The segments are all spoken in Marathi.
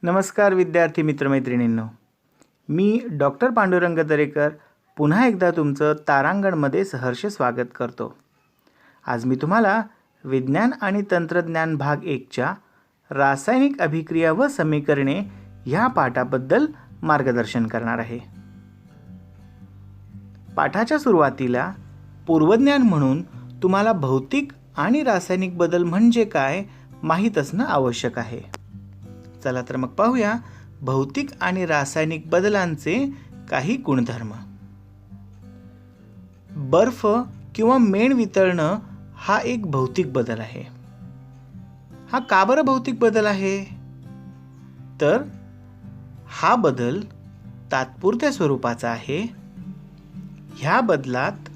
नमस्कार विद्यार्थी मित्रमैत्रिणींनो, मी डॉक्टर पांडुरंग दरेकर पुन्हा एकदा तुमचं तारांगणमध्ये सहर्ष स्वागत करतो। आज मी तुम्हाला विज्ञान आणि तंत्रज्ञान भाग 1च्या रासायनिक अभिक्रिया व समीकरणे ह्या पाठाबद्दल मार्गदर्शन करणार आहे। पाठाच्या सुरुवातीला पूर्वज्ञान म्हणून तुम्हाला भौतिक आणि रासायनिक बदल म्हणजे काय माहीत असणं आवश्यक आहे। चला तर मग पाहूया भौतिक आणि रासायनिक बदलांचे काही गुणधर्म। बर्फ किंवा मेण वितळणं हा एक भौतिक बदल आहे। हा का बरं भौतिक बदल आहे? तर हा बदल तात्पुरत्या स्वरूपाचा आहे। ह्या बदलात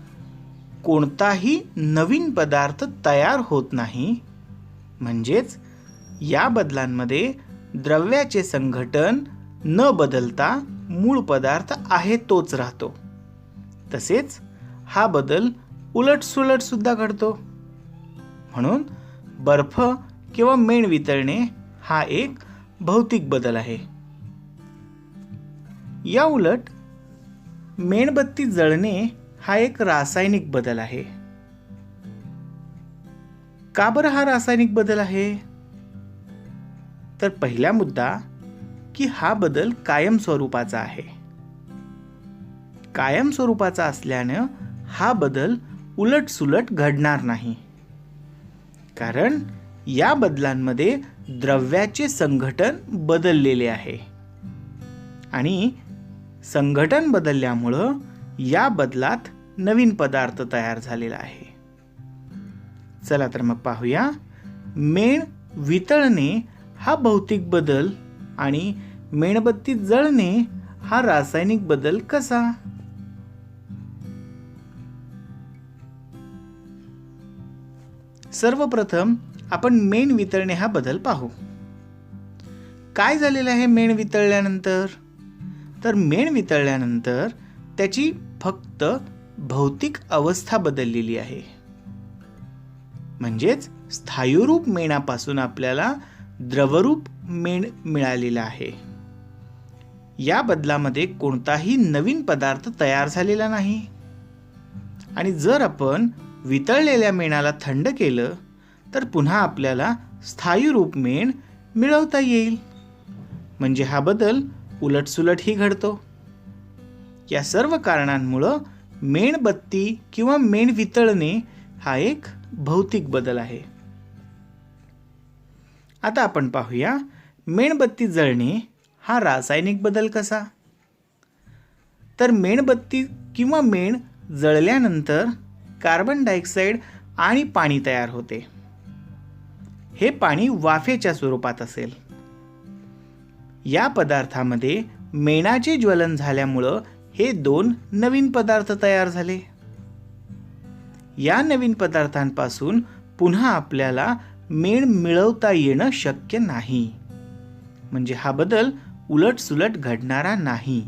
कोणताही नवीन पदार्थ तयार होत नाही, म्हणजेच या बदलांमध्ये द्रव्याचे संघटन न बदलता मूळ पदार्थ आहे तोच राहतो। तसेच हा बदल उलटसुलट सुद्धा घडतो। म्हणून बर्फ किंवा मेण वितळणे हा एक भौतिक बदल आहे। या उलट मेणबत्ती जळणे हा एक रासायनिक बदल आहे। का बरं हा रासायनिक बदल आहे? तर पहिला मुद्दा की हा बदल कायम स्वरूपाचा आहे। कायम स्वरूपाचा असल्याने हा बदल उलटसुलट घडणार नाही, कारण या बदलांमध्ये द्रव्याचे संघटन बदललेले आहे आणि संघटन बदलल्यामुळं या बदलात नवीन पदार्थ तयार झालेला आहे। चला तर मग पाहूया मेण वितळणे हा भौतिक बदल आणि मेणबत्ती जळणे हा रासायनिक बदल कसा? सर्वप्रथम आपण मेण वितळणे हा बदल पाहू। काय झालेलं आहे मेण वितळल्यानंतर? तर मेण वितळल्यानंतर त्याची फक्त भौतिक अवस्था बदललेली आहे। म्हणजेच स्थायूरूप मेणापासून आपल्याला द्रवरूप मेण मिळालेला आहे। या बदलामध्ये कोणताही नवीन पदार्थ तयार झालेला नाही आणि जर आपण वितळलेल्या मेणाला थंड केलं तर पुन्हा आपल्याला स्थायूरूप मेण मिळवता येईल। म्हणजे हा बदल उलटसुलटही घडतो। या सर्व कारणांमुळे मेणबत्ती किंवा मेण वितळणे हा एक भौतिक बदल आहे। आता आपण पाहूया मेणबत्ती जळणे हा रासायनिक बदल कसा? तर मेणबत्ती किंवा मेण जळल्यानंतर कार्बन डायऑक्साईड आणि पाणी तयार होते। हे पाणी वाफेच्या स्वरूपात असेल। या पदार्थामध्ये मेणाचे ज्वलन झाल्यामुळं हे दोन नवीन पदार्थ तयार झाले। या नवीन पदार्थांपासून पुन्हा आपल्याला मेण मिळवता येणं शक्य नाही, म्हणजे हा बदल उलटसुलट घडणारा नाही।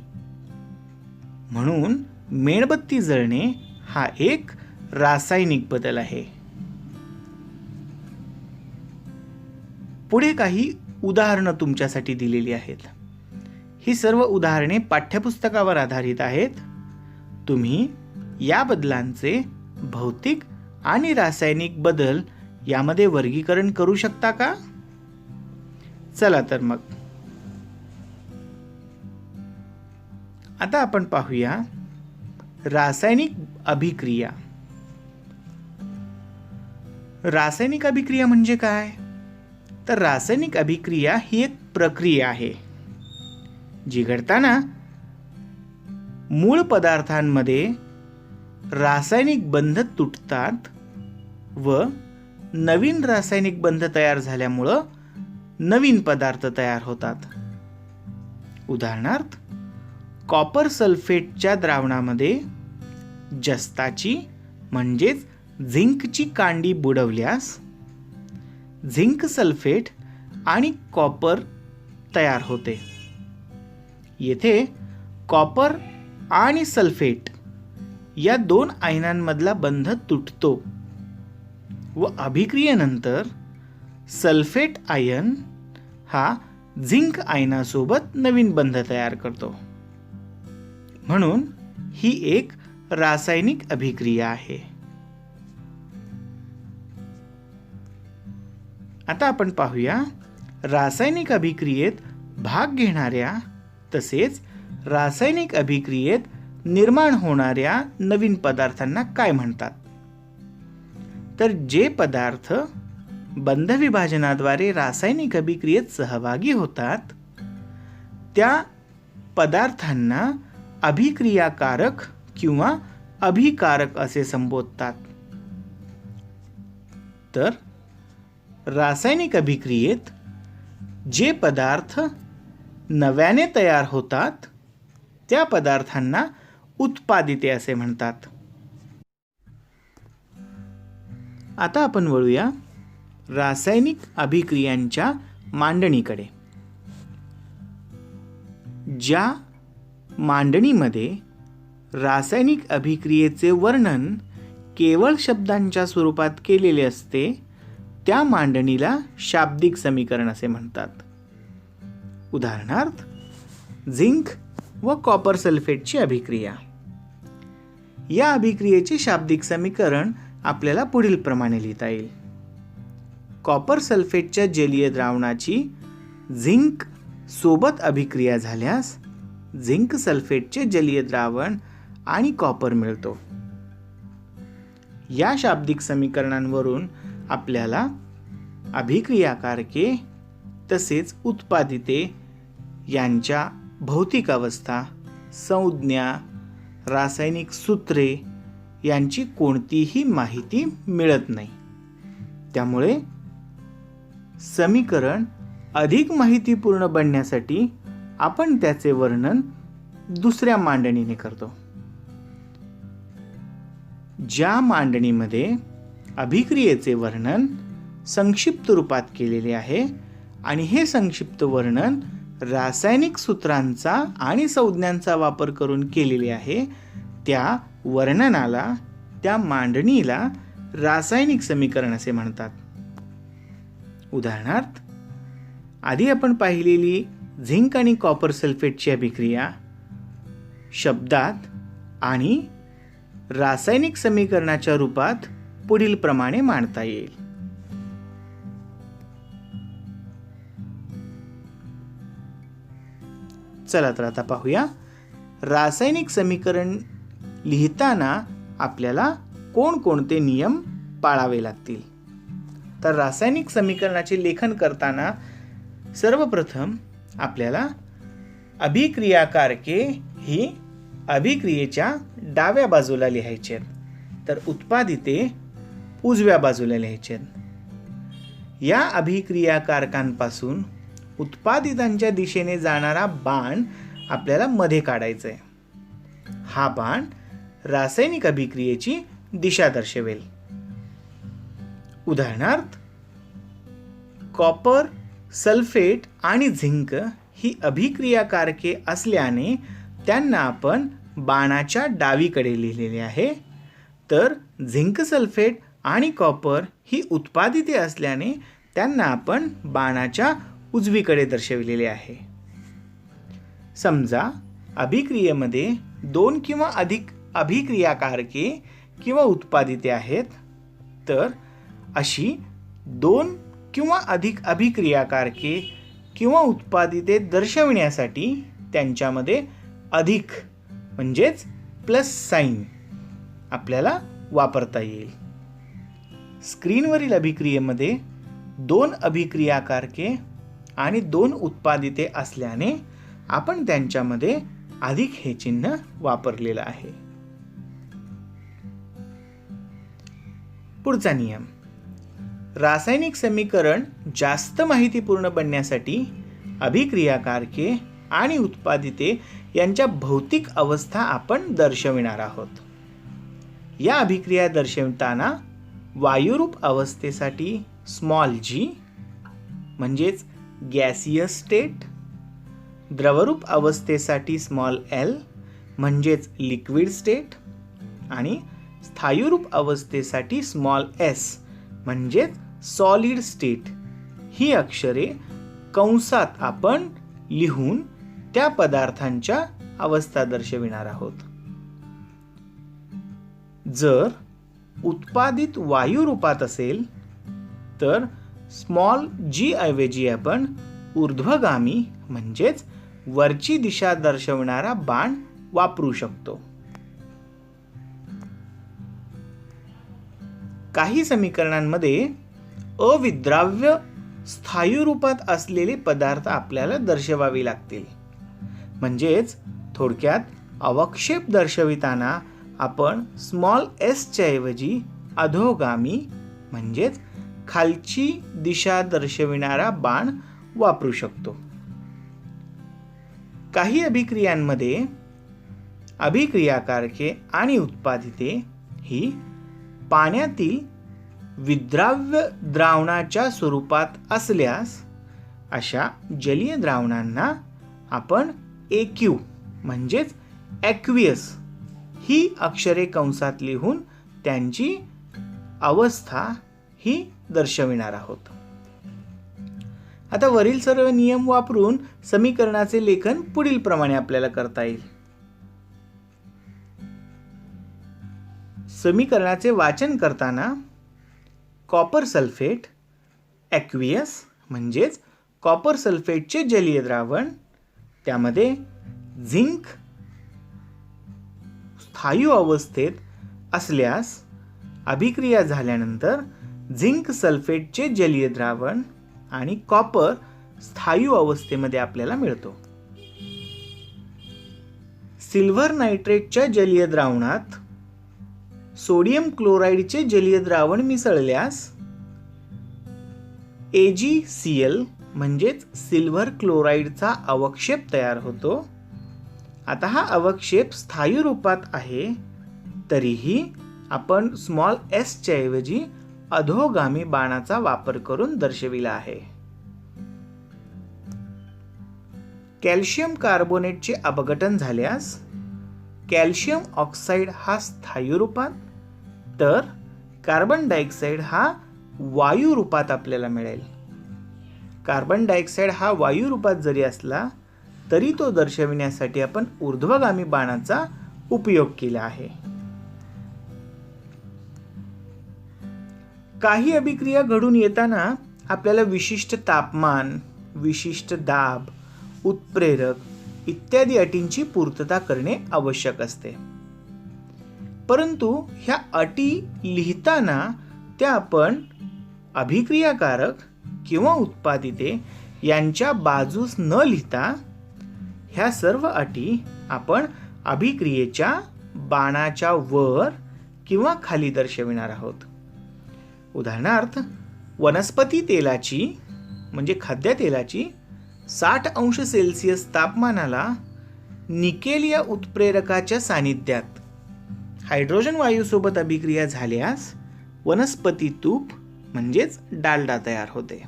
म्हणून मेणबत्ती जळणे हा एक रासायनिक बदल आहे। पुढे काही उदाहरणं तुमच्यासाठी दिलेली आहेत। ही सर्व उदाहरणे पाठ्यपुस्तकावर आधारित आहेत। तुम्ही या बदलांचे भौतिक आणि रासायनिक बदल यामध्ये वर्गीकरण करू शकता का? चला तर मग आता आपण पाहूया रासायनिक अभिक्रिया। रासायनिक अभिक्रिया म्हणजे काय? तर रासायनिक अभिक्रिया ही एक प्रक्रिया आहे जी घडताना मूळ पदार्थांमध्ये रासायनिक बंध तुटतात व नवीन रासायनिक बंध तयार झाल्यामुळं नवीन पदार्थ तयार होतात। उदाहरणार्थ कॉपर सल्फेटच्या द्रावणामध्ये जस्ताची म्हणजेच झिंकची कांडी बुडवल्यास झिंक सल्फेट आणि कॉपर तयार होते। येथे कॉपर आणि सल्फेट या दोन आयनांमधला बंध तुटतो व अभिक्रियेनंतर सल्फेट आयन हा झिंक आयनासोबत नवीन बंध तयार करतो. म्हणून ही एक रासायनिक अभिक्रिया आहे. आता आपण पाहूया रासायनिक अभिक्रियेत भाग घेणाऱ्या तसेच रासायनिक अभिक्रियेत निर्माण होणाऱ्या नवीन पदार्थांना काय म्हणतात. तर जे पदार्थ बंध विभाजनाद्वारे रासायनिक अभिक्रियेत सहभागी होतात त्या पदार्थांना अभिक्रियाकारक किंवा अभिकारक असे संबोधतात. तर रासायनिक अभिक्रियेत जे पदार्थ नव्याने तयार होतात त्या पदार्थांना उत्पादिते असे म्हणतात. आता आपण वळूया रासायनिक अभिक्रियांच्या मांडणीकडे. ज्या मांडणीमध्ये रासायनिक अभिक्रियेचे वर्णन केवळ शब्दांच्या स्वरूपात केलेले असते त्या मांडणीला शाब्दिक समीकरण असे म्हणतात. उदाहरणार्थ झिंक व कॉपर सल्फेटची अभिक्रिया. या अभिक्रियेचे शाब्दिक समीकरण आपल्याला पुढील प्रमाणे लिहिता येईल. कॉपर सल्फेटच्या जलीय द्रावणाची झिंक सोबत अभिक्रिया झाल्यास झिंक सल्फेटचे जलीय द्रावण आणि कॉपर मिळतो. या शाब्दिक समीकरणांवरून आपल्याला अभिक्रियाकारके तसेच उत्पादिते यांच्या भौतिक अवस्था, संज्ञा, रासायनिक सूत्रे यांची कोणतीही माहिती मिळत नाही. त्यामुळे समीकरण अधिक माहितीपूर्ण बनण्यासाठी आपण त्याचे वर्णन दुसऱ्या मांडणीने करतो. ज्या मांडणीमध्ये अभिक्रियेचे वर्णन संक्षिप्त रूपात केलेले आहे आणि हे संक्षिप्त वर्णन रासायनिक सूत्रांचा आणि संज्ञांचा वापर करून केलेले आहे त्या वर्णनाला, त्या मांडणीला रासायनिक समीकरण असे म्हणतात. उदाहरणार्थ आधी आपण पाहिलेली झिंक आणि कॉपर सल्फेटची अभिक्रिया शब्दात आणि रासायनिक समीकरणाच्या रूपात पुढील प्रमाणे मांडता येईल. चला तर आता पाहूया रासायनिक समीकरण लिहिताना आपल्याला कोणकोणते नियम पाळावे लागतील. तर रासायनिक समीकरणाचे लेखन करताना सर्वप्रथम आपल्याला अभिक्रियाकारके ही अभिक्रियेच्या डाव्या बाजूला लिहायचे तर उत्पादिते उजव्या बाजूला लिहायचे. या अभिक्रियाकारकांपासून उत्पादितांच्या दिशेने जाणारा बाण आपल्याला मध्ये काढायचा आहे. हा बाण रासायनिक अभिक्रियेची दिशा दर्शवेल. उदाहरणार्थ कॉपर, सल्फेट आणि झिंक ही अभिक्रियाकारके असल्याने त्यांना आपण बाणाच्या डावीकडे लिहिलेले आहे. तर झिंक सल्फेट आणि कॉपर ही उत्पादिते असल्याने त्यांना आपण बाणाच्या उजवीकडे दर्शविलेले आहे. समजा अभिक्रियेमध्ये 2 किंवा अधिक अभिक्रियाकारके किंवा उत्पादिते आहेत तर अशी 2 किंवा अधिक अभिक्रियाकारके किंवा उत्पादिते दर्शविण्यासाठी त्यांच्यामध्ये अधिक म्हणजेच प्लस साइन आपल्याला वापरता येईल. स्क्रीनवरील अभिक्रियेमध्ये 2 अभिक्रियाकारके आणि 2 उत्पादिते असल्याने आपण त्यांच्यामध्ये अधिक हे चिन्ह वापरलेलं आहे. पुढचा नियम. रासायनिक समीकरण जास्त माहितीपूर्ण बनण्यासाठी अभिक्रियाकारके आणि उत्पादिते यांच्या भौतिक अवस्था आपण दर्शविणार आहोत. या अभिक्रिया दर्शवताना वायुरूप अवस्थेसाठी स्मॉल g म्हणजेच गॅसियस स्टेट, द्रवरूप अवस्थेसाठी स्मॉल l म्हणजेच लिक्विड स्टेट आणि स्थायूरूप अवस्थेसाठी स्मॉल s म्हणजेच सॉलिड स्टेट ही अक्षरे कंसात आपण लिहून त्या पदार्थांच्या अवस्था दर्शविणार आहोत. जर उत्पादित वायू रूपात असेल तर स्मॉल जी ऐवजी आपण ऊर्ध्वगामी म्हणजेच वरची दिशा दर्शवणारा बाण वापरू शकतो. काही समीकरणांमध्ये अविद्राव्य स्थायू रूपात असलेले पदार्थ आपल्याला दर्शवावे लागतील. म्हणजेच थोडक्यात अवक्षेप दर्शविताना आपण स्मॉल एस च्या ऐवजी अधोगामी म्हणजेच खालची दिशा दर्शविणारा बाण वापरू शकतो. काही अभिक्रियांमध्ये अभिक्रियाकारके आणि उत्पादिते ही पाण्यातील विद्राव्य द्रावणाच्या स्वरूपात असल्यास अशा जलीय द्रावणांना आपण एक्यू म्हणजेच ॲक्वियस ही अक्षरे कंसात लिहून त्यांची अवस्था ही दर्शविणार आहोत. आता वरील सर्व नियम वापरून समीकरणाचे लेखन पुढील प्रमाणे आपल्याला करता येईल. समीकरणाचे वाचन करताना कॉपर सल्फेट ॲक्वियस म्हणजेच कॉपर सल्फेटचे जलीय द्रावण, त्यामध्ये झिंक स्थायू अवस्थेत असल्यास अभिक्रिया झाल्यानंतर झिंक सल्फेटचे जलीय द्रावण आणि कॉपर स्थायू अवस्थेमध्ये आपल्याला मिळतो. सिल्वर नायट्रेटच्या जलीय द्रावणात सोडियम क्लोराईडचे जलीय द्रावण मिसळल्यास AgCl म्हणजेच सिल्वर क्लोराईडचा अवक्षेप तयार होतो. आता हा अवक्षेप स्थायू रूपात आहे तरीही आपण स्मॉल एस च्या ऐवजी अधोगामी बाणाचा वापर करून दर्शविला आहे. कॅल्शियम कार्बोनेटचे अपघटन झाल्यास कॅल्शियम ऑक्साईड हा स्थायू रूपात तर कार्बन डायऑक्साईड हा वायू रूपात आपल्याला मिळेल. कार्बन डायऑक्साईड हा वायू रूपात जरी असला तरी तो दर्शविण्यासाठी आपण ऊर्ध्वगामी बाणाचा उपयोग केला आहे. काही अभिक्रिया घडून येताना आपल्याला विशिष्ट तापमान, विशिष्ट दाब, उत्प्रेरक इत्यादी अटींची पूर्तता करणे आवश्यक असते. परंतु ह्या अटी लिहिताना त्या आपण अभिक्रियाकारक किंवा उत्पादिते यांच्या बाजूस न लिहिता ह्या सर्व अटी आपण अभिक्रियेच्या बाणाच्या वर किंवा खाली दर्शविणार आहोत. उदाहरणार्थ वनस्पती तेलाची म्हणजे खाद्यतेलाची 60 अंश सेल्सिअस तापमानाला निकेल या उत्प्रेरकाच्या सानिध्यात हायड्रोजन वायूसोबत अभिक्रिया झाल्यास वनस्पती तूप म्हणजेच डालडा तयार होते.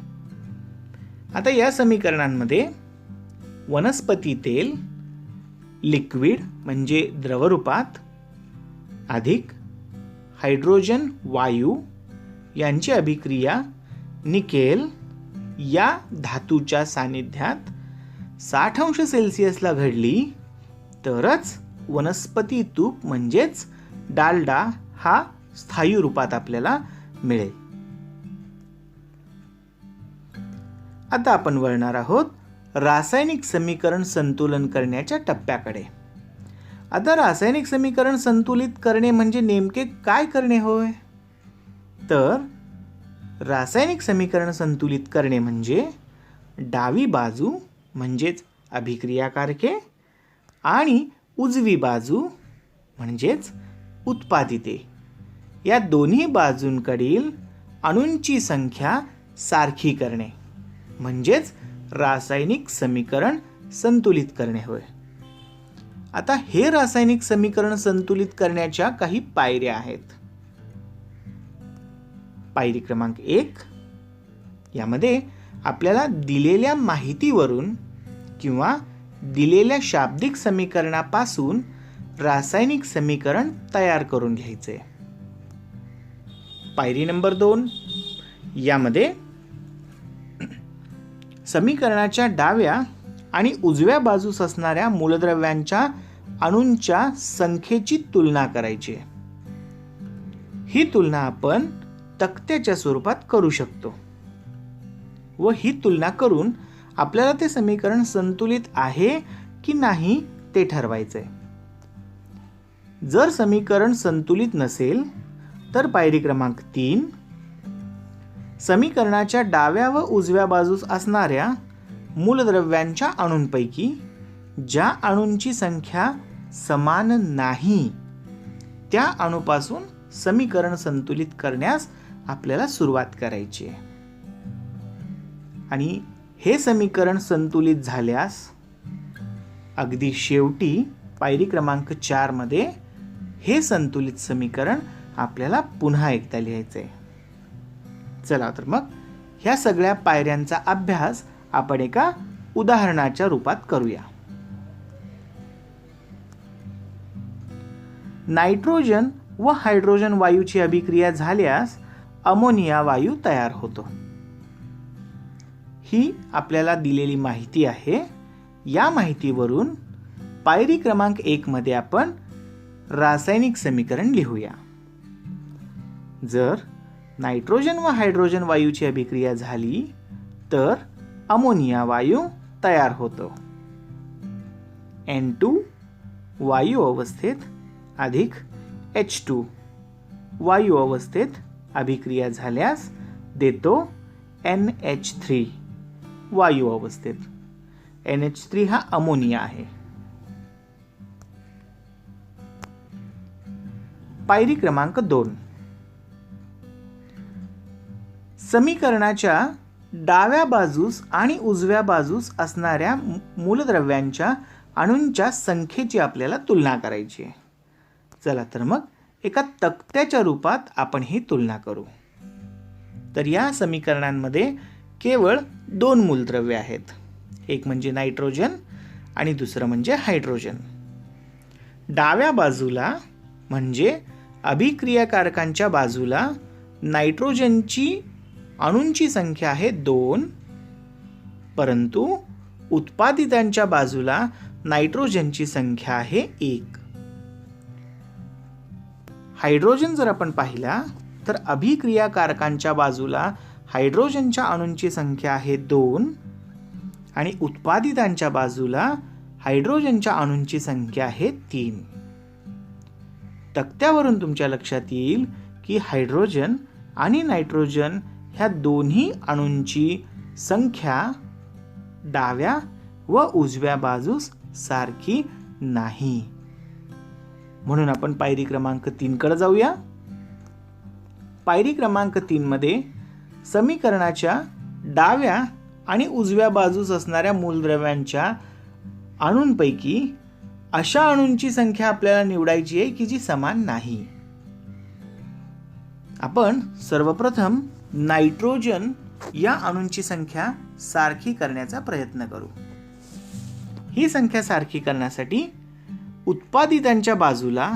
आता या समीकरणांमध्ये वनस्पती तेल लिक्विड म्हणजे द्रवरूपात अधिक हायड्रोजन वायू यांची अभिक्रिया निकेल या धातूच्या सानिध्यात 60 अंश सेल्सिअसला घडली तरच वनस्पती तूप म्हणजेच डालडा हा स्थायू रूपात आपल्याला मिळेल. आता आपण वळणार आहोत रासायनिक समीकरण संतुलन करण्याच्या टप्प्याकडे. आता रासायनिक समीकरण संतुलित करणे म्हणजे नेमके काय करणे होय? तर रासायनिक समीकरण संतुलित करणे म्हणजे डावी बाजू म्हणजेच अभिक्रियाकारके आणि उजवी बाजू म्हणजेच उत्पादिते या दोन्ही बाजूंकडील अणूंची संख्या सारखी करणे म्हणजेच रासायनिक समीकरण संतुलित करणे होय. आता हे रासायनिक समीकरण संतुलित करण्याच्या काही पायऱ्या आहेत. पायरी क्रमांक 1 यामध्ये आपल्याला दिलेल्या माहितीवरून किंवा दिलेल्या शाब्दिक समीकरणापासून रासायनिक समीकरण तयार करून घ्यायचे. पायरी नंबर 2 यामध्ये समीकरणाच्या डाव्या आणि उजव्या बाजूस असणाऱ्या मूलद्रव्यांच्या अणूंच्या संख्येची तुलना करायची. ही तुलना आपण तक्त्याच्या स्वरूपात करू शकतो व ही तुलना करून आपल्याला ते समीकरण संतुलित आहे की नाही ते ठरवायचंय. जर समीकरण संतुलित नसेल तर पायरी क्रमांक 3, समीकरणाच्या डाव्या व उजव्या बाजूस असणाऱ्या मूलद्रव्यांच्या अणूंपैकी ज्या अणूंची संख्या समान नाही त्या अणूपासून समीकरण संतुलित करण्यास आपल्याला सुरुवात करायची आहे. आणि हे समीकरण संतुलित झाल्यास अगदी शेवटी पायरी क्रमांक 4 मध्ये हे संतुलित समीकरण आपल्याला पुन्हा एकदा लिहायचंय. चला तर मग ह्या सगळ्या पायऱ्यांचा अभ्यास आपण एका उदाहरणाच्या रूपात करूया. नायट्रोजन व हायड्रोजन वायूची अभिक्रिया झाल्यास अमोनिया वायू तयार होतो. ही आपल्याला दिलेली माहिती आहे. या माहितीवरून पायरी क्रमांक 1 मध्ये आपण रासायनिक समीकरण लिहूया. जर नायट्रोजन व हायड्रोजन वायूची अभिक्रिया झाली तर अमोनिया वायू तयार होतो. N2 वायू अवस्थेत अधिक H2 वायू अवस्थेत अभिक्रिया झाल्यास देतो NH3 वायू अवस्थेत. NH3 हा अमोनिया आहे. पायरी क्रमांक 2, समीकरणाच्या डाव्या बाजूस आणि उजव्या बाजूस असणाऱ्या मूलद्रव्यांच्या अणूंच्या संख्येची आपल्याला तुलना करायची आहे. चला तर मग एका तक्त्याच्या रूपात आपण ही तुलना करू. तर या समीकरणांमध्ये केवळ 2 मूलद्रव्ये आहेत. एक म्हणजे नायट्रोजन आणि दुसरं म्हणजे हायड्रोजन. डाव्या बाजूला म्हणजे अभिक्रियाकारकांच्या बाजूला नायट्रोजनची अणूंची संख्या आहे 2, परंतु उत्पादितांच्या बाजूला नायट्रोजनची संख्या आहे 1. हायड्रोजन जर आपण पाहिला तर अभिक्रियाकारकांच्या बाजूला हायड्रोजनच्या अणूंची संख्या आहे 2 आणि उत्पादितांच्या बाजूला हायड्रोजनच्या अणूंची संख्या आहे 3. तक्त्यावरून तुमच्या लक्षात येईल की हायड्रोजन आणि नायट्रोजन ह्या दोन्ही अणूंची संख्या डाव्या व उजव्या बाजूस सारखी नाही. म्हणून आपण पायरी क्रमांक 3 कडे जाऊया. पायरी क्रमांक 3 मध्ये समीकरणाच्या डाव्या आणि उजव्या बाजूस असणाऱ्या मूलद्रव्यांच्या अणूंपैकी अशा अणूंची संख्या आपल्याला निवडायची आहे की जी समान नाही. आपण सर्वप्रथम नायट्रोजन या अणूंची संख्या सारखी करण्याचा प्रयत्न करू. ही संख्या सारखी करण्यासाठी उत्पादितांच्या बाजूला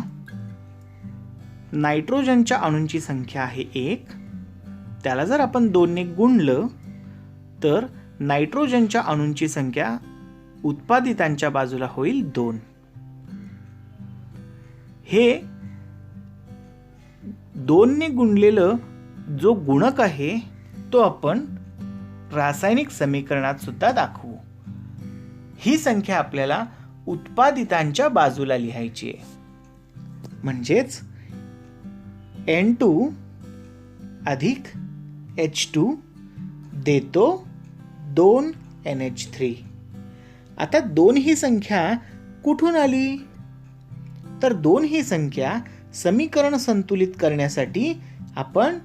नायट्रोजनच्या अणूंची संख्या आहे 1. त्याला जर आपण 2 ने गुणलं तर नायट्रोजनच्या अणूंची संख्या उत्पादितांच्या बाजूला होईल 2. हे 2 ने गुणलेलं जो गुणक आहे तो आपण रासायनिक समीकरणात सुद्धा दाखवू. ही संख्या आपल्याला उत्पादितांच्या बाजूला लिहायची आहे. म्हणजेच N2 अधिक H2 देतो 2 NH3. आता 2 ही संख्या कुठून आली? तर 2 ही संख्या समीकरण संतुलित करण्यासाठी आपण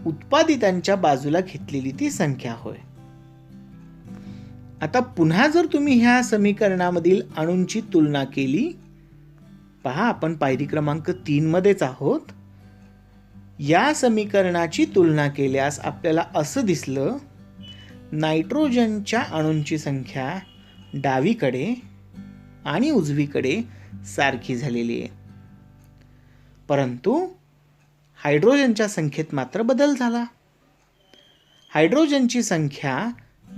उत्पादितांच्या बाजूला घेतलेली ती संख्या होय. आता पुन्हा जर तुम्ही ह्या समीकरणामधील अणूंची तुलना केली, पहा आपण पायरी क्रमांक 3 मध्येच आहोत. या समीकरणाची तुलना केल्यास आपल्याला असं दिसलं, नायट्रोजनच्या अणूंची संख्या डावीकडे आणि उजवीकडे सारखी झालेली आहे, परंतु हायड्रोजनच्या संख्येत मात्र बदल झाला. हायड्रोजनची संख्या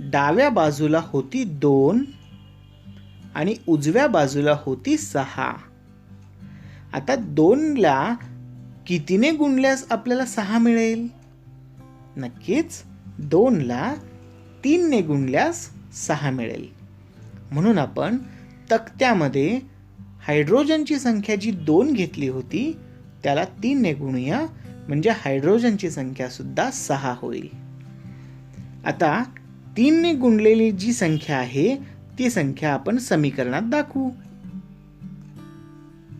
डाव्या बाजूला होती 2 आणि उजव्या बाजूला होती 6. आता 2 ला कितीने गुणल्यास आपल्याला 6 मिळेल? नक्कीच 2 ला 3 ने गुणल्यास 6 मिळेल. म्हणून आपण तक्त्यामध्ये हायड्रोजनची संख्या जी 2 घेतली होती त्याला 3 ने गुणूया, म्हणजे हायड्रोजनची संख्या सुद्धा 6 होईल. आता 3 ने गुणलेली जी संख्या आहे ती संख्या आपण समीकरणात दाखवू.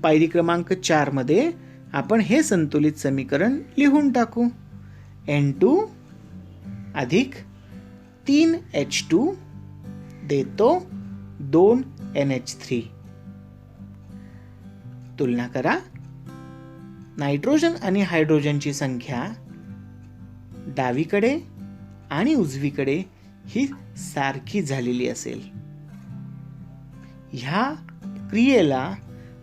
पायरी क्रमांक 4 मध्ये आपण हे संतुलित समीकरण लिहून टाकू. N2 अधिक 3H2 देतो 2NH3. तुलना करा. नायट्रोजन आणि हायड्रोजनची संख्या डावीकडे आणि उजवीकडे ही सारखी झालेली असेल. ह्या क्रियेला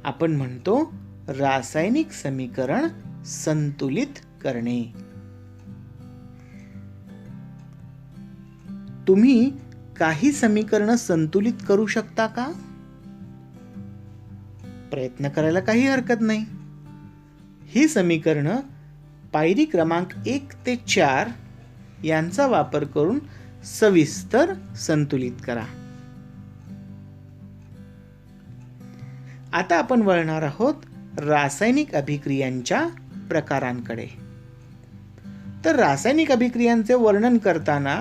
आपण म्हणतो रासायनिक समीकरण संतुलित करणे. तुम्ही काही समीकरण संतुलित करू शकता का? प्रयत्न करायला काही हरकत नाही. ही समीकरण पायरी क्रमांक 1 ते 4 यांचा वापर करून सविस्तर संतुलित करा. आता आपण वळणार आहोत रासायनिक अभिक्रियांच्या प्रकारांकडे. तर रासायनिक अभिक्रियांचे वर्णन करताना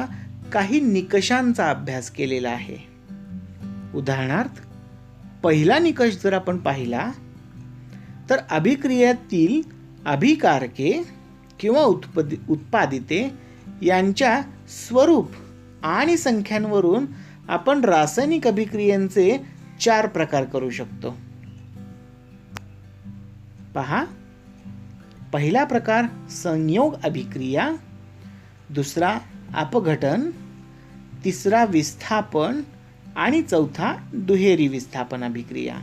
काही निकषांचा अभ्यास केलेला आहे. उदाहरणार्थ पहिला निकष जर आपण पाहिला तर अभिक्रियेतील अभिकारके किंवा उत्पादिते यांच्या स्वरूप आणि संख्यांवरून आपण रासायनिक अभिक्रियांचे 4 प्रकार करू शकतो. पहा, पहिला प्रकार संयोग अभिक्रिया, दुसरा अपघटन, तिसरा विस्थापन आणि चौथा दुहेरी विस्थापन अभिक्रिया.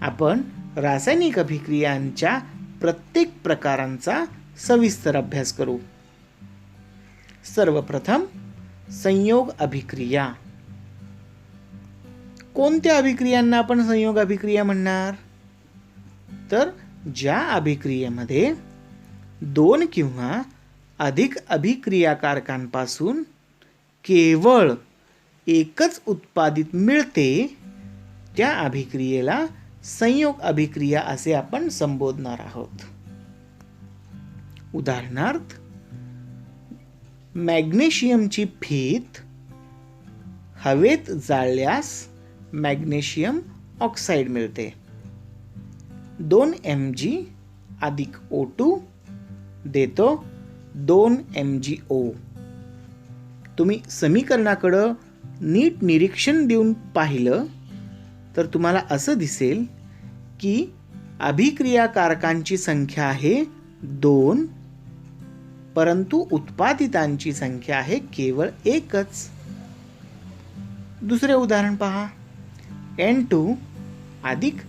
आपण रासायनिक अभिक्रियांच्या प्रत्येक प्रकारांचा सविस्तर अभ्यास करू. सर्वप्रथम संयोग अभिक्रिया. कोणत्या अभिक्रियांना आपण संयोग अभिक्रिया म्हणणार? तर ज्या अभिक्रियेमध्ये 2 किंवा अधिक अभिक्रियाकारकांपासून केवळ एकच उत्पादित मिळते त्या अभिक्रियेला संयोग अभिक्रिया असे आपण संबोधणार आहोत. उदाहरणार्थ मॅग्नेशियमची फीत हवेत जाळल्यास मॅग्नेशियम ऑक्साईड मिळते. 2 Mg अधिक O2 देतो 2 MgO. तुम्ही समीकरणाकडे नीट निरीक्षण देऊन पाहिलं तर तुम्हाला असं दिसेल की अभिक्रियाकारकांची संख्या आहे 2, परंतु उत्पादितांची संख्या आहे केवळ एकच. दुसरे उदाहरण पहा. N2 अधिक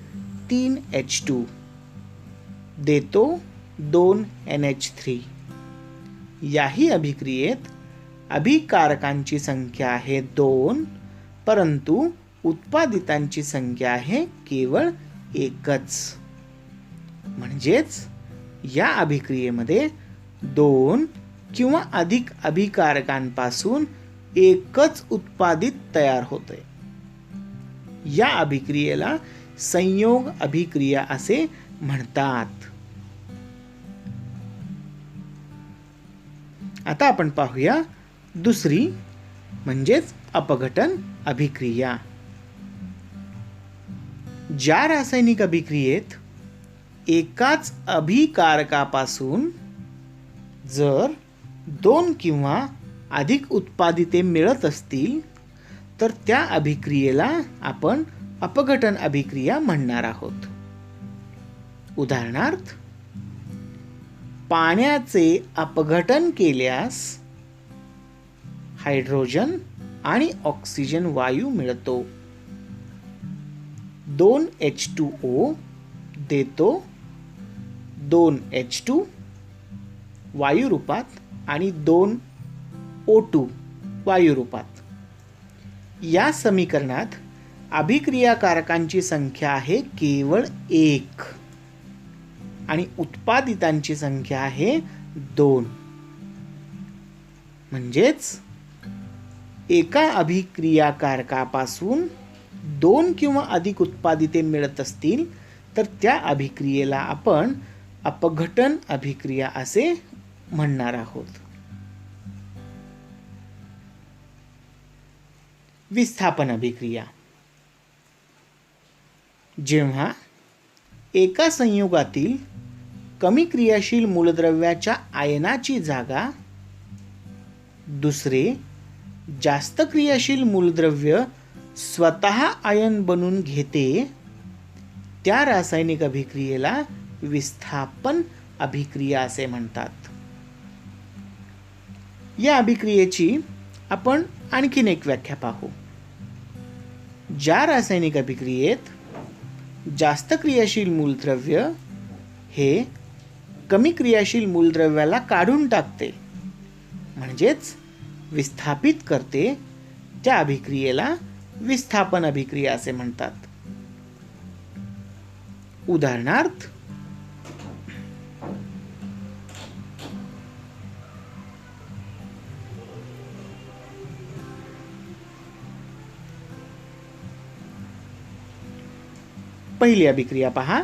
3H2 देतो 2NH3. याही अभिक्रियेत अभिकारकांची संख्या आहे 2, परंतु उत्पादितांची संख्या आहे केवळ एकच. म्हणजेच या अभिक्रियेमध्ये 2 किंवा अधिक अभिकारकांपासून एकच उत्पादित तयार होते. या अभिक्रियेला संयोग अभिक्रिया असे म्हणतात. आता आपण पाहूया दुसरी म्हणजेच अपघटन अभिक्रिया. ज्या रासायनिक अभिक्रियेत एकाच अभिकारकापासून जर 2 किंवा अधिक उत्पादिते मिळत असतील तर त्या अभिक्रियेला आपण अपघटन अभिक्रिया म्हणणार आहोत. उदाहरणार्थ पाण्याचे अपघटन केल्यास हायड्रोजन आणि ऑक्सिजन वायू मिळतो. 2H2O देतो 2H2 वायू रूपात आणि 2O2 वायुरूपात. या समीकरणात अभिक्रियाकारकांची संख्या आहे केवळ 1 आणि उत्पादितांची संख्या आहे 2. म्हणजेच एका अभिक्रियाकारकापासून 2 किंवा अधिक उत्पादिते मिळत असतील तर त्या अभिक्रियेला आपण अपघटन अभिक्रिया असे म्हणणार आहोत. विस्थापन अभिक्रिया. जेव्हा एका संयुगातील कमी क्रियाशील मूलद्रव्याच्या आयनाची जागा दुसरे जास्त क्रियाशील मूलद्रव्य स्वतः आयन बनून घेते त्या रासायनिक अभिक्रियेला विस्थापन अभिक्रिया असे म्हणतात. या अभिक्रियेची आपण आणखीन एक व्याख्या पाहू. ज्या रासायनिक अभिक्रियेत जास्त क्रियाशील मूलद्रव्य हे कमी क्रियाशील मूलद्रव्याला काढून टाकते म्हणजेच विस्थापित करते त्या अभिक्रियेला विस्थापन अभिक्रिया असे म्हणतात. उदाहरणार्थ पहिली अभिक्रिया पहा.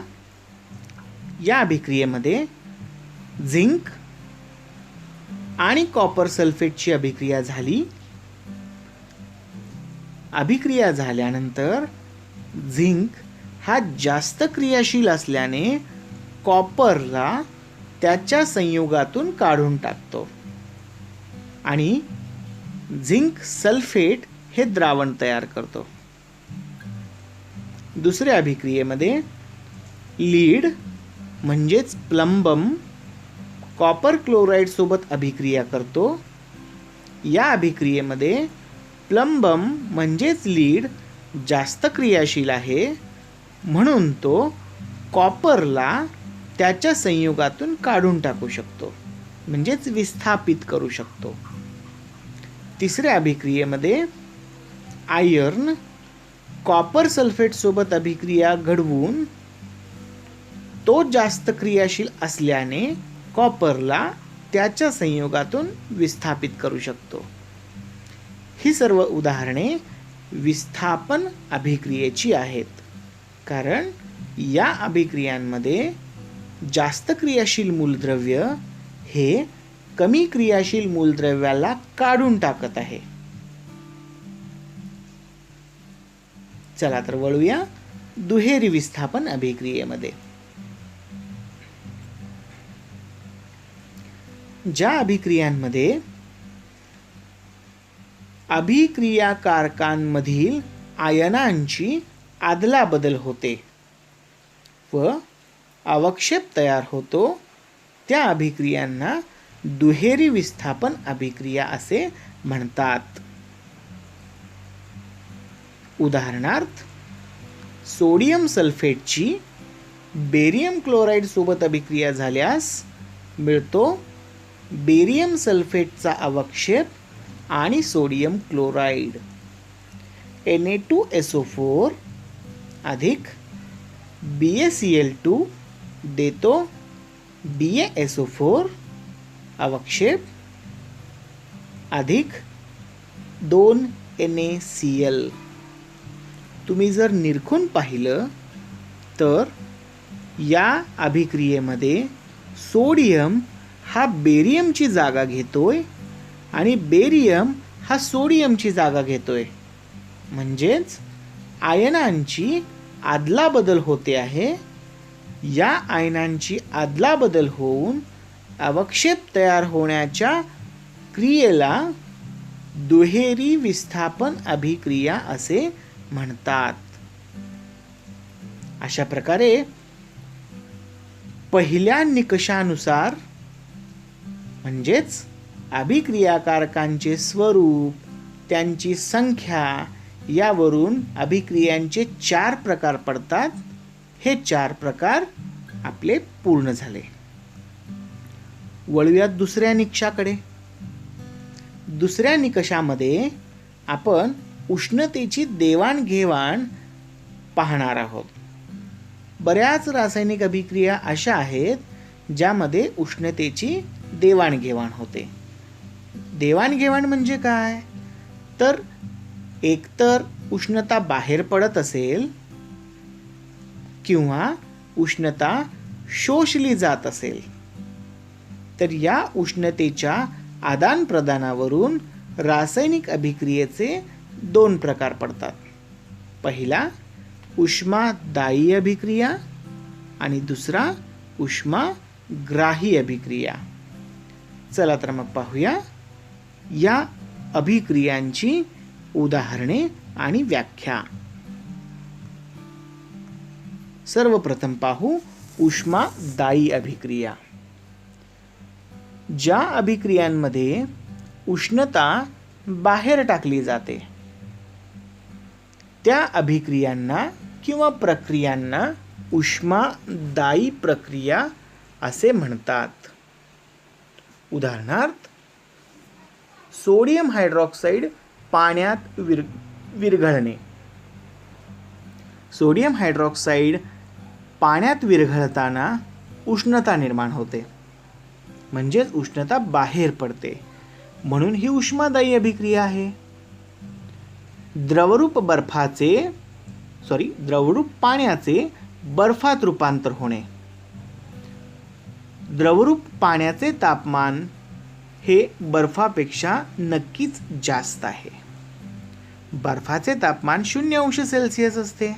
या अभिक्रियेमध्ये झिंक आणि कॉपर सल्फेटची अभिक्रिया झाली. अभिक्रिया झाल्यानंतर झिंक हा जास्त क्रियाशील असल्याने कॉपरला त्याच्या संयुगातून काढून टाकतो आणि झिंक सल्फेट हे द्रावण तयार करतो. दुसऱ्या अभिक्रियेमध्ये लीड म्हणजेच प्लंबम कॉपर क्लोराईड सोबत अभिक्रिया करतो. या अभिक्रियेमध्ये प्लंबम म्हणजेच लीड जास्त क्रियाशील आहे म्हणून तो कॉपरला त्याच्या संयुगातून काढून टाकू शकतो म्हणजेच विस्थापित करू शकतो. तिसऱ्या अभिक्रियेमध्ये आयर्न कॉपर सल्फेट सोबत अभिक्रिया घडवून तो जास्त क्रियाशील असल्याने कॉपरला त्याच्या संयुगातून विस्थापित करू शकतो. ही सर्व उदाहरणे विस्थापन अभिक्रियेची आहेत कारण या अभिक्रियांमध्ये जास्त क्रियाशील मूलद्रव्य हे कमी क्रियाशील मूलद्रव्याला काढून टाकत आहे. चला तर वळूया दुहेरी विस्थापन अभिक्रियेमध्ये. ज्या अभिक्रियांमध्ये अभिक्रियाकारकांमधील आयनांची आदलाबदल होते व अवक्षेप तयार होतो त्या अभिक्रियांना दुहेरी विस्थापन अभिक्रिया असे म्हणतात. उदाहरणार्थ सोडियम सल्फेटची बेरियम क्लोराईड सोबत अभिक्रिया झाल्यास मिळतो बेरियम सल्फेटचा अवक्षेप आणि सोडियम क्लोराईड. Na2SO4 अधिक BaCl2 देतो BaSO4 अवक्षेप अधिक 2NaCl. तुम्ही जर निरखून पाहिलं तर या अभिक्रियेमध्ये सोडियम हा बेरियमची जागा घेतोय आणि बेरियम हा सोडियमची जागा घेतोय म्हणजेच आयनांची आदलाबदल होते आहे. या आयनांची आदलाबदल होऊन अवक्षेप तयार होण्याच्या क्रियेला दुहेरी विस्थापन अभिक्रिया असे म्हणतात. अशा प्रकारे पहिल्या निकषानुसार म्हणजेच अभिक्रियाकारकांचे स्वरूप त्यांची संख्या यावरून अभिक्रियांचे 4 प्रकार पडतात. हे 4 प्रकार आपले पूर्ण झाले. वळूयात दुसऱ्या निकषाकडे. दुसऱ्या निकषामध्ये आपण उष्णतेची देवाणघेवाण पाहणार आहोत. बऱ्याच रासायनिक अभिक्रिया अशा आहेत ज्यामध्ये उष्णतेची देवाणघेवाण होते. देवाणघेवाण म्हणजे काय? तर एकतर उष्णता बाहेर पडत असेल किंवा उष्णता शोषली जात असेल तर या उष्णतेच्या आदान प्रदानावरून रासायनिक अभिक्रियेचे 2 प्रकार पडतात. पहिला उष्मादायी अभिक्रिया आणि दुसरा उष्माग्राही अभिक्रिया. चला तर मग पाहूया या अभिक्रियांची उदाहरणे आणि व्याख्या. सर्वप्रथम पाहू उष्मादायी अभिक्रिया. ज्या अभिक्रियांमध्ये उष्णता बाहेर टाकली जाते त्या अभिक्रियांना किंवा प्रक्रियांना उष्मादायी प्रक्रिया असे म्हणतात. उदाहरणार्थ सोडियम हायड्रॉक्साईड पाण्यात विरघळणे. सोडियम हायड्रॉक्साईड पाण्यात विरघळताना उष्णता निर्माण होते, म्हणजेच उष्णता बाहेर पडते, म्हणून ही उष्मादायी अभिक्रिया आहे. द्रवरूप पाण्याचे बर्फात रूपांतर होणे. द्रवरूप पाण्याचे तापमान हे बर्फापेक्षा नक्कीच जास्त आहे. बर्फाचे तापमान 0 अंश सेल्सिअस असते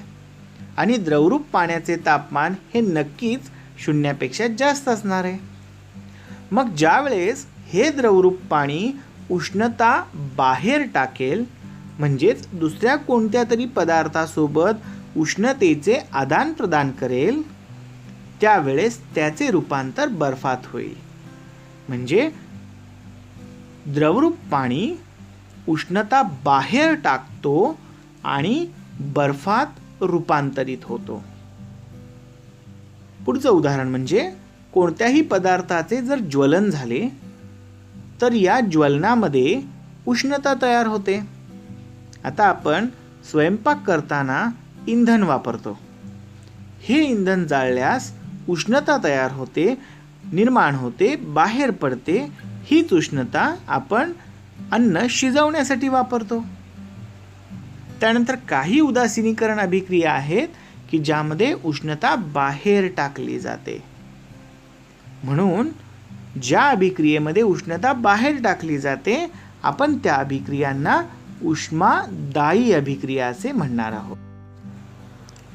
आणि द्रवरूप पाण्याचे तापमान हे नक्कीच 0पेक्षा जास्त असणार आहे. मग ज्यावेळेस हे द्रवरूप पाणी उष्णता बाहेर टाकेल, म्हणजेच दुसऱ्या कोणत्या तरी पदार्थासोबत उष्णतेचे आदान प्रदान करेल, त्यावेळेस त्याचे रूपांतर बर्फात होईल. म्हणजे द्रवरूप पाणी उष्णता बाहेर टाकतो आणि बर्फात रूपांतरित होतो. पुढचं उदाहरण म्हणजे कोणत्याही पदार्थाचे जर ज्वलन झाले तर या ज्वलनामध्ये उष्णता तयार होते. आता आपण स्वयंपाक करताना इंधन वापरतो. हे इंधन जाळल्यास उष्णता तयार होते, निर्माण होते, बाहेर पडते. हीच उष्णता आपण अन्न शिजवण्यासाठी वापरतो. त्यानंतर काही उदासीनीकरण अभिक्रिया आहेत की ज्यामध्ये उष्णता बाहेर टाकली जाते. म्हणून ज्या अभिक्रियेमध्ये उष्णता बाहेर टाकली जाते आपण त्या अभिक्रियांना उष्मादायी अभिक्रिया असे म्हणणार आहोत.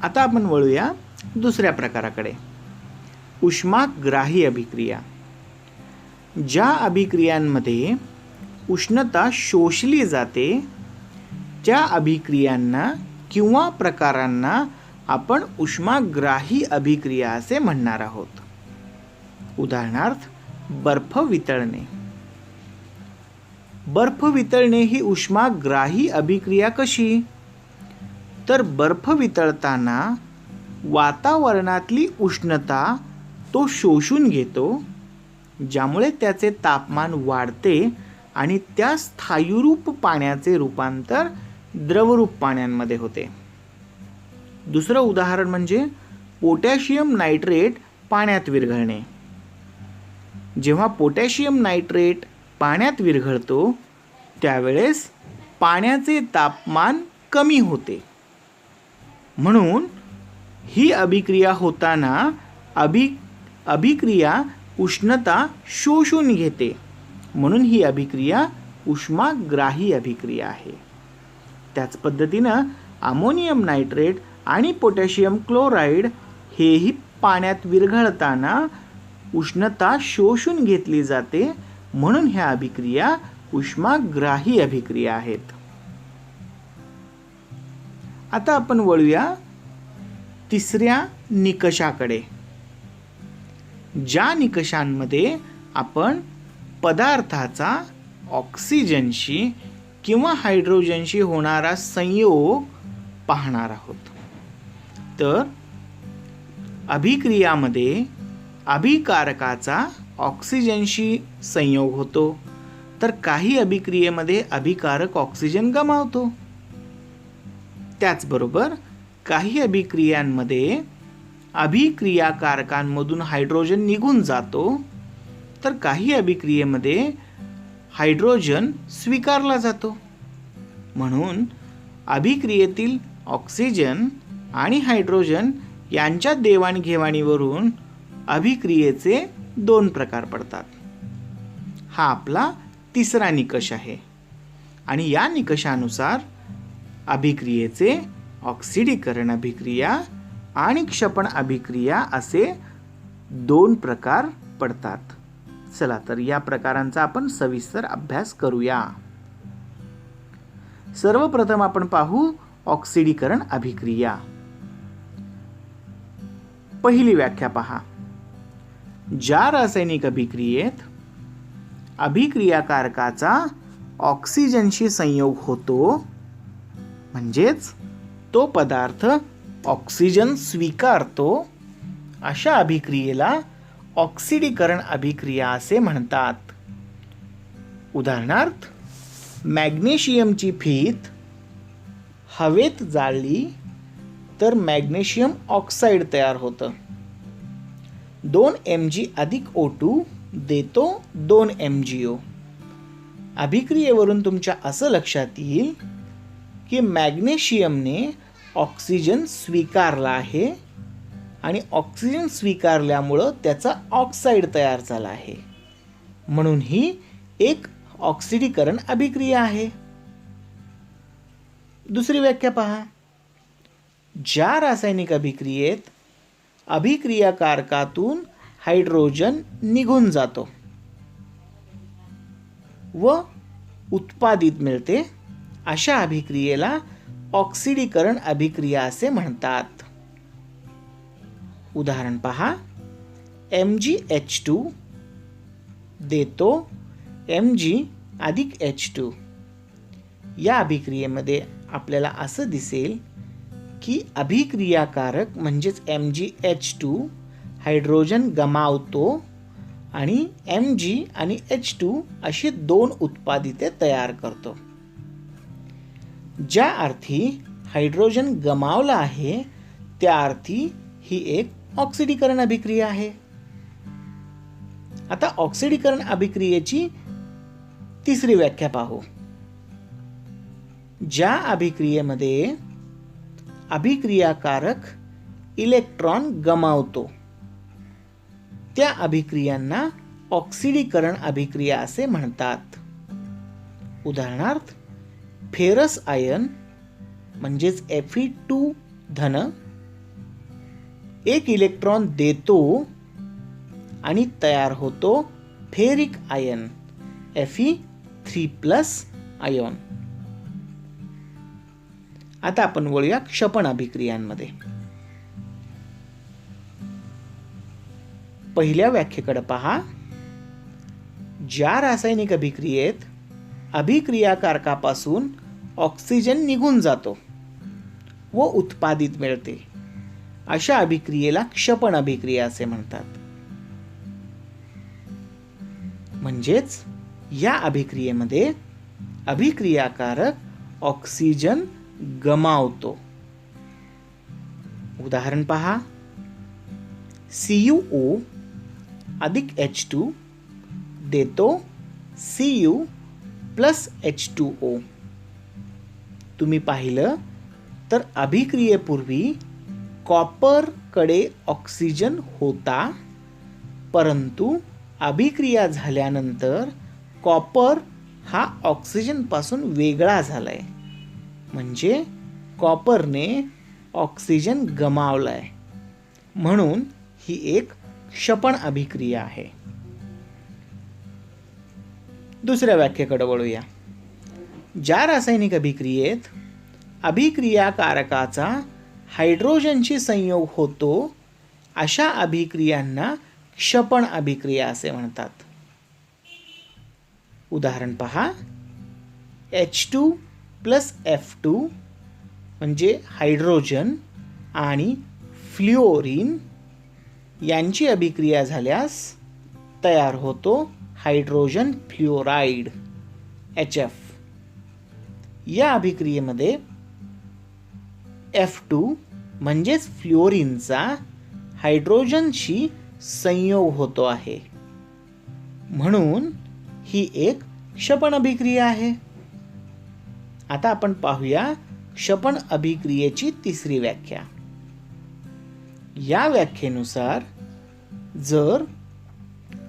आता आपण वळूया दुसऱ्या प्रकाराकडे, उष्माग्राही अभिक्रिया. ज्या अभिक्रियांमध्ये उष्णता शोषली जाते त्या अभिक्रियांना किंवा प्रकारांना आपण उष्माग्राही अभिक्रिया असे म्हणणार आहोत. उदाहरणार्थ बर्फ वितळणे. बर्फ वितळणे ही उष्माग्राही अभिक्रिया कशी? तर बर्फ वितळताना वातावरणातली उष्णता तो शोषून घेतो, ज्यामुळे त्याचे तापमान वाढते आणि त्या स्थायूरूप पाण्याचे रूपांतर द्रवरूप पाण्यांमध्ये होते. दुसरं उदाहरण म्हणजे पोटॅशियम नायट्रेट पाण्यात विरघळणे. जेव्हा पोटॅशियम नायट्रेट पाण्यात विरघळतो त्यावेळेस पाण्याचे तापमान कमी होते, म्हणून ही अभिक्रिया होताना अभिक्रिया उष्णता शोषून घेते, म्हणून ही अभिक्रिया उष्माग्राही अभिक्रिया आहे. त्याच पद्धतीनं अमोनियम नायट्रेट आणि पोटॅशियम क्लोराईड हेही पाण्यात विरघळताना उष्णता शोषून घेतली जाते, म्हणून ह्या अभिक्रिया उष्माग्राही अभिक्रिया आहेत. आता आपण वळूया तिसऱ्या निकषाकडे, ज्या निकषांमध्ये आपण पदार्थाचा ऑक्सिजनशी किंवा हायड्रोजनशी होणारा संयोग पाहणार आहोत. तर अभिक्रियामध्ये अभिकारकाचा ऑक्सिजनशी संयोग होतो तर काही अभिक्रियेमध्ये अभिकारक ऑक्सिजन गमावतो. त्याचबरोबर काही अभिक्रियांमध्ये अभिक्रियाकारकांमधून हायड्रोजन निघून जातो, तर काही अभिक्रियेमध्ये हायड्रोजन स्वीकारला जातो. म्हणून अभिक्रियेतील ऑक्सिजन आणि हायड्रोजन यांच्या देवाणघेवाणीवरून अभिक्रियेचे 2 प्रकार पडतात. हा आपला तिसरा निकष आहे. आणि या निकषानुसार अभिक्रियेचे ऑक्सिडीकरण अभिक्रिया आणि क्षपण अभिक्रिया असे 2 प्रकार पडतात. चला तर या प्रकारांचा आपण सविस्तर अभ्यास करूया. सर्वप्रथम आपण पाहू ऑक्सिडीकरण अभिक्रिया. पहिली व्याख्या पहा. ज्या रासायनिक अभिक्रियेत अभिक्रियाकारकाचा ऑक्सिजनशी संयोग होतो, म्हणजेच तो पदार्थ ऑक्सिजन स्वीकारतो, अशा अभिक्रियेला ऑक्सिडीकरण अभिक्रिया असे म्हणतात. उदाहरणार्थ, मॅग्नेशियमची फीत हवेत जाळली तर मॅग्नेशियम ऑक्साईड तयार होतं. 2 Mg अधिक O2 देतो 2 MgO. अभिक्रियेवरून तुमच्या असं लक्षात येईल की मॅग्नेशियमने ऑक्सिजन स्वीकारला आहे आणि ऑक्सिजन स्वीकारल्यामुळं त्याचा ऑक्साईड तयार झाला आहे. म्हणून ही एक ऑक्सिडीकरण अभिक्रिया आहे. दुसरी व्याख्या पहा. ज्या रासायनिक अभिक्रियेत अभिक्रियाकारकातून हायड्रोजन निघून जातो व उत्पादित मिळते, अशा अभिक्रियेला ऑक्सिडीकरण अभिक्रिया असे म्हणतात. उदाहरण पहा. MgH2 देतो Mg अधिक H2. या अभिक्रियेमध्ये आपल्याला असं दिसेल की अभिक्रियाकारक म्हणजेच MgH2 हायड्रोजन गमावतो आणि Mg आणि H2 अशी 2 उत्पादिते तयार करतो. ज्या अर्थी हायड्रोजन गमावला आहे त्या अर्थी ही एक ऑक्सिडीकरण अभिक्रिया आहे. आता ऑक्सिडीकरण अभिक्रियेची तिसरी व्याख्या पाहू. ज्या अभिक्रियेमध्ये अभिक्रियाकारक इलेक्ट्रॉन गमावतो त्या अभिक्रियांना ऑक्सिडीकरण अभिक्रिया असे म्हणतात. उदाहरणार्थ, फेरस आयन म्हणजेच Fe2 धन 1 इलेक्ट्रॉन देतो आणि तयार होतो फेरिक आयन Fe3+ आयन. आता आपण वळूया क्षपण अभिक्रियांमध्ये. पहिल्या व्याख्येकडे पहा. ज्या रासायनिक अभिक्रियेत अभिक्रियाकारकापासून ऑक्सिजन निघून जातो व उत्पादित मिळते, अशा अभिक्रियेला क्षपण अभिक्रिया असे म्हणतात. म्हणजेच या अभिक्रियेमध्ये अभिक्रियाकारक ऑक्सिजन गमावतो. उदाहरण पहा. CuO अधिक H2 देतो Cu प्लस H2O. तुम्ही पाहिलं तर अभिक्रियेपूर्वी कॉपरकडे ऑक्सिजन होता, परंतु अभिक्रिया झाल्यानंतर कॉपर हा ऑक्सिजन पासून वेगळा झालाय, म्हणजे कॉपरने ऑक्सिजन गमावलाय. म्हणून ही एक क्षपण अभिक्रिया आहे. दुसऱ्या व्याख्येकडे वळूया. ज्या रासायनिक अभिक्रियेत अभिक्रियाकारकाचा हायड्रोजनशी संयोग होतो अशा अभिक्रियांना क्षपण अभिक्रिया असे म्हणतात. उदाहरण पहा. H2 प्लस F2 म्हणजे हायड्रोजन आणि फ्ल्युओरिन यांची अभिक्रिया झाल्यास तयार होतो हायड्रोजन फ्ल्युओराइड. HF. या अभिक्रियेमध्ये F2 म्हणजेच फ्लोरीनचा हायड्रोजनशी संयोग होतो आहे, म्हणून ही एक क्षपण अभिक्रिया आहे. आता आपण पाहूया क्षपण अभिक्रियेची तिसरी व्याख्या. या व्याख्येनुसार जर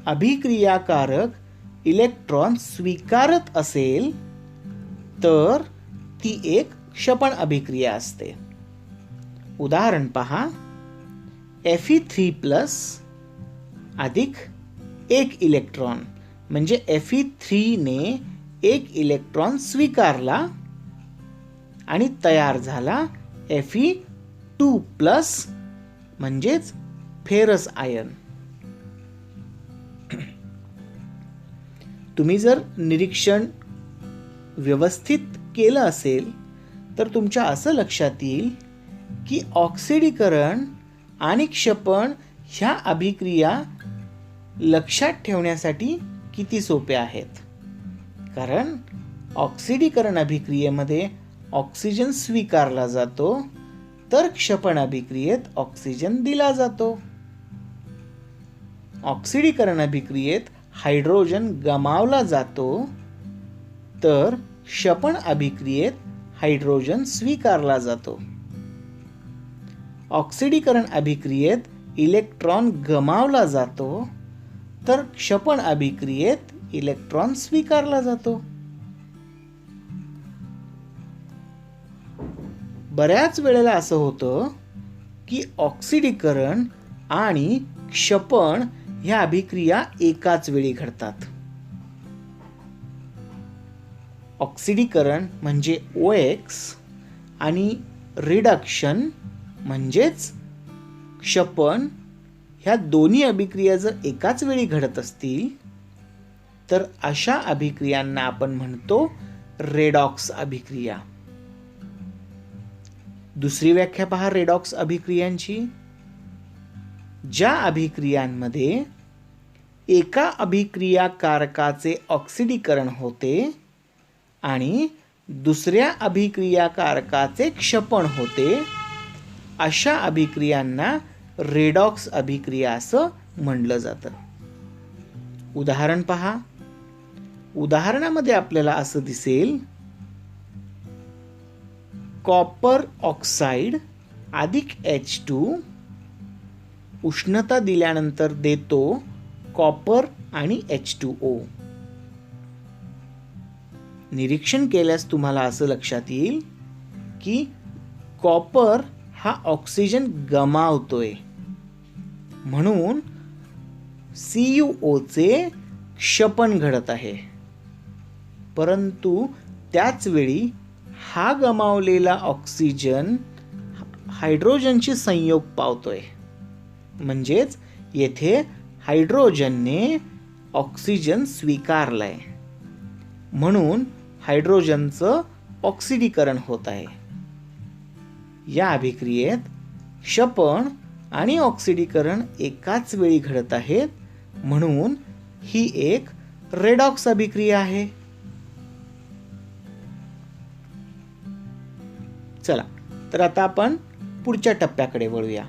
अभिक्रियाकारक इलेक्ट्रॉन स्वीकारत असेल तर ती एक क्षपण अभिक्रिया असते. उदाहरण पहा, Fe3+ अधिक एक इलेक्ट्रॉन म्हणजे Fe3 ने एक इलेक्ट्रॉन स्वीकारला आणि तयार झाला Fe2+ म्हणजेच फेरस आयन. तुम्ही जर निरीक्षण व्यवस्थित केलं असेल तर तुमच्या असं लक्षात येईल की ऑक्सिडीकरण आणि क्षपण ह्या अभिक्रिया लक्षात ठेवण्यासाठी किती सोप्या आहेत. कारण ऑक्सिडीकरण अभिक्रियेमध्ये ऑक्सिजन स्वीकारला जातो तर क्षपण अभिक्रियेत ऑक्सिजन दिला जातो. ऑक्सिडीकरण अभिक्रियेत हायड्रोजन गमावला जातो तर क्षपण अभिक्रियेत हायड्रोजन स्वीकारला जातो. ऑक्सिडीकरण अभिक्रियेत इलेक्ट्रॉन गमावला जातो तर क्षपण अभिक्रियेत इलेक्ट्रॉन स्वीकारला जातो. बऱ्याच वेळेला असं होतं की ऑक्सिडीकरण आणि क्षपण ह्या अभिक्रिया एकाच वेळी घडतात. ऑक्सिडीकरण म्हणजे OX आणि रिडक्शन म्हणजेच क्षपण ह्या दोन्ही अभिक्रिया जर एकाच वेळी घडत असतील तर अशा अभिक्रियांना आपण म्हणतो रेडॉक्स अभिक्रिया. दुसरी व्याख्या पहा रेडॉक्स अभिक्रियांची. ज्या अभिक्रियांमध्ये एका अभिक्रियाकारकाचे ऑक्सिडीकरण होते आणि दुसऱ्या अभिक्रियाकारकाचे क्षपण होते अशा अभिक्रियांना रेडॉक्स अभिक्रिया असं म्हणलं जातं. उदाहरण पहा. उदाहरणामध्ये आपल्याला असं दिसेल, कॉपर ऑक्साइड अधिक H2 उष्णता दिल्यानंतर देतो कॉपर आणि H2O. निरीक्षण केल्यास तुम्हाला असं लक्षात येईल की कॉपर हा ऑक्सिजन गमावतोय, म्हणून CuO चे क्षपण घडत आहे. परंतु त्याच वेळी हा गमावलेला ऑक्सिजन हायड्रोजनशी संयोग पावतोय, म्हणजेच येथे हायड्रोजनने ऑक्सिजन स्वीकारलाय, म्हणून हायड्रोजनचं ऑक्सिडीकरण होत आहे. या अभिक्रियेत क्षपण आणि ऑक्सिडीकरण एकाच वेळी घडत आहेत, म्हणून ही एक रेडॉक्स अभिक्रिया आहे. चला तर आता आपण पुढच्या टप्प्याकडे वळूया.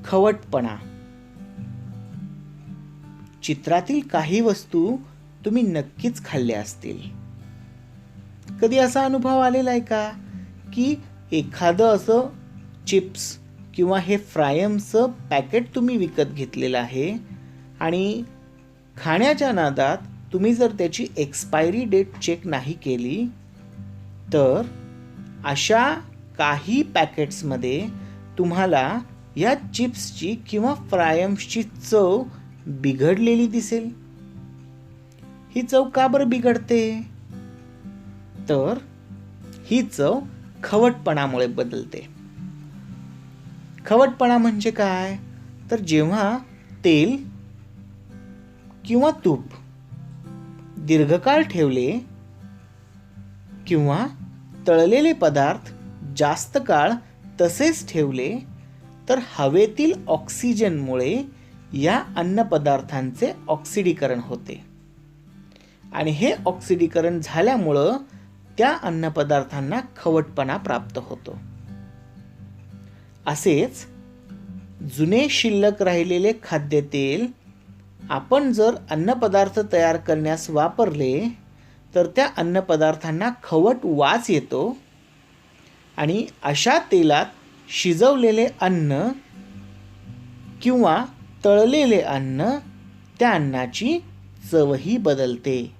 खवटपणा. चित्रातील काही वस्तू तुम्ही नक्कीच खाल्ल्या असतील. कधी असा अनुभव आलेला आहे का की एखादं असं चिप्स किंवा हे फ्रायमचं पॅकेट तुम्ही विकत घेतलेलं आहे आणि खाण्याच्या नादात तुम्ही जर त्याची एक्सपायरी डेट चेक नाही केली तर अशा काही पॅकेट्समध्ये तुम्हाला या चिप्सची किंवा फ्रायम्सची चव बिघडलेली दिसेल. ही चव का बरं बिघडते? तर ही चव खवटपणामुळे बदलते. खवटपणा म्हणजे काय? तर जेव्हा तेल किंवा तूप दीर्घकाळ ठेवले किंवा तळलेले पदार्थ जास्त काळ तसेच ठेवले तर हवेतील ऑक्सिजनमुळे या अन्नपदार्थांचे ऑक्सिडीकरण होते आणि हे ऑक्सिडीकरण झाल्यामुळं त्या अन्नपदार्थांना खवटपणा प्राप्त होतो. असेच जुने शिल्लक राहिलेले खाद्यतेल आपण जर अन्नपदार्थ तयार करण्यास वापरले तर त्या अन्नपदार्थांना खवट वास येतो आणि अशा तेलात शिजवलेले अन्न किंवा तळलेले अन्न त्या अन्नाची चवही बदलते.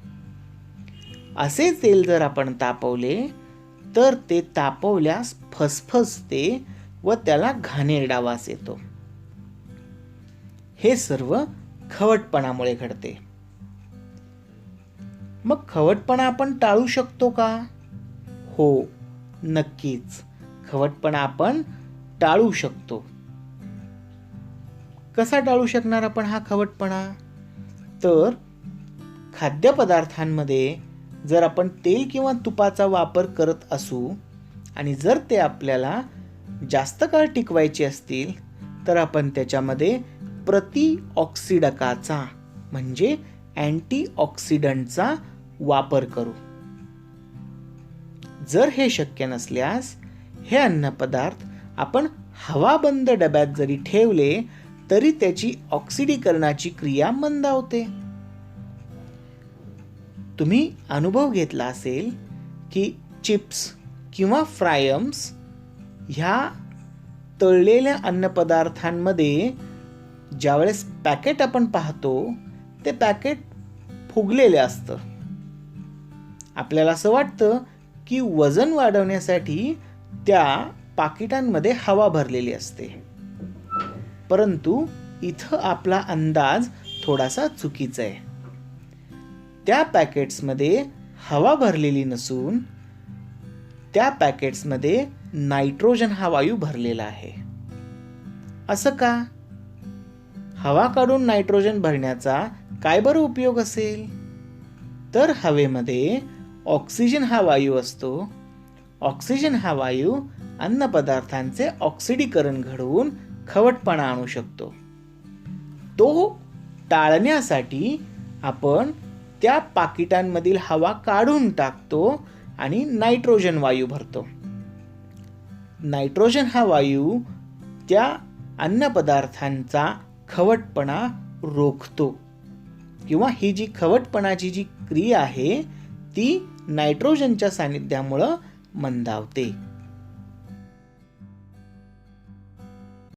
असे तेल जर आपण तापवले तर ते तापवल्यास फसफसते व त्याला घाणेरडा वास येतो. हे सर्व खवटपणामुळे घडते. मग खवटपणा आपण टाळू शकतो का? हो, नक्कीच. खवटपणा आपण टाळू शकतो. कसा टाळू शकणार आपण हा खवटपणा? तर खाद्यपदार्थांमध्ये जर आपण तेल किंवा तुपाचा वापर करत असू आणि जर ते आपल्याला जास्त काळ टिकवायचे असतील तर आपण त्याच्यामध्ये प्रतिऑक्सिडकाचा म्हणजे अँटीऑक्सिडंटचा वापर करू. जर हे शक्य नसल्यास हे अन्नपदार्थ आपण हवाबंद डब्यात जरी ठेवले तरी त्याची ऑक्सिडीकरणाची क्रिया मंदावते. तुम्ही अनुभव घेतला असेल की चिप्स किंवा फ्रायम्स ह्या तळलेल्या अन्नपदार्थांमध्ये ज्यावेळेस पॅकेट आपण पाहतो ते पॅकेट फुगलेले असतं. आपल्याला असं वाटतं की वजन वाढवण्यासाठी त्या पाकिटांमध्ये हवा भरलेली असते, परंतु इथं आपला अंदाज थोडासा चुकीचा आहे. त्या पॅकेट्समध्ये हवा भरलेली नसून त्या पॅकेट्समध्ये नायट्रोजन हा वायू भरलेला आहे. असं का? हवा काढून नायट्रोजन भरण्याचा काय बरं उपयोग असेल? तर हवेमध्ये ऑक्सिजन हा वायू असतो. ऑक्सिजन हा वायू अन्नपदार्थांचे ऑक्सिडीकरण घडवून खवटपणा आणू शकतो. तो टाळण्यासाठी आपण त्या पाकिटांमधील हवा काढून टाकतो आणि नायट्रोजन वायू भरतो. नायट्रोजन हा वायू त्या अन्नपदार्थांचा खवटपणा रोखतो किंवा ही जी खवटपणाची जी क्रिया आहे ती नायट्रोजनच्या सानिध्यामुळे मंदावते.